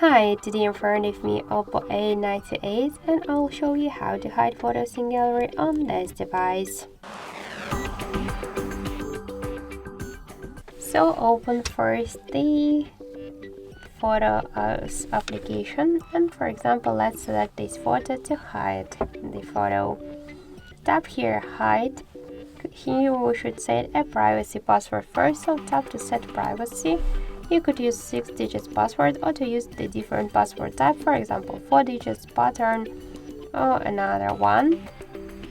Hi, today in front of me OPPO A98 and I'll show you how to hide photos in gallery on this device. So open first the Photos application and for example let's select this photo to hide the photo. Tap here hide. Here we should set a privacy password first, so tap to set privacy. You could use 6 digits password or to use the different password type, for example 4 digits pattern or another one.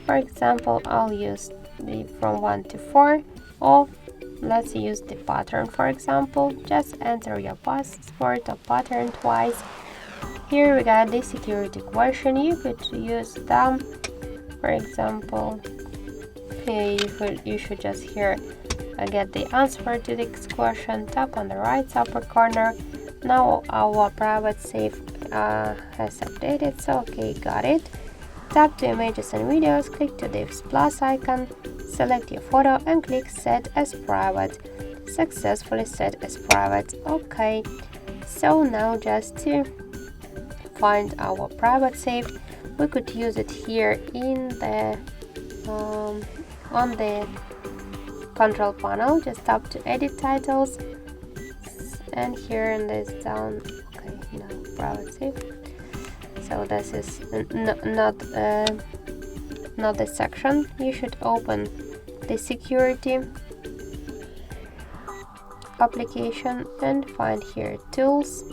For example, I'll use the from 1 to 4, or let's use the pattern. For example, just enter your password or pattern twice. Here we got the security question. You could use them. For example, here you should just here get the answer to this question. Tap on the right upper corner. Now our private safe has updated, so okay, got it. Tap to images and videos, click to this plus icon, select your photo and click set as private. Successfully set as private. Okay, so now just to find our private safe, we could use it here in the on the control panel. Just tap to edit titles and here in this down, okay, no private safe. So this is not the section. You should open the security application and find here tools.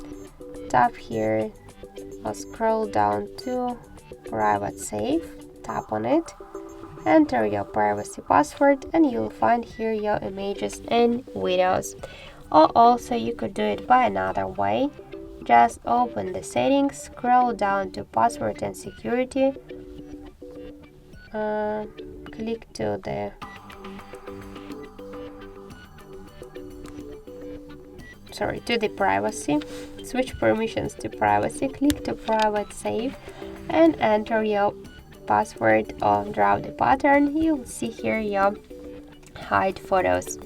Tap here or scroll down to private safe. Tap on it. Enter your privacy password and you'll find here your images and videos. Or also you could do it by another way. Just open the settings, scroll down to password and security, click to the privacy, switch permissions to privacy, click to private safe and enter your password or draw the pattern. You'll see here your hide photos.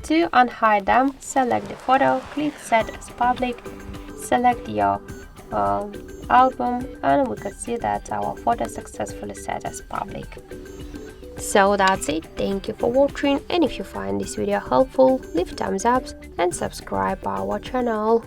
To unhide them, select the photo, click set as public, select your album and we can see that our photo successfully set as public. So that's it. Thank you for watching, and if you find this video helpful, leave thumbs up and subscribe our channel.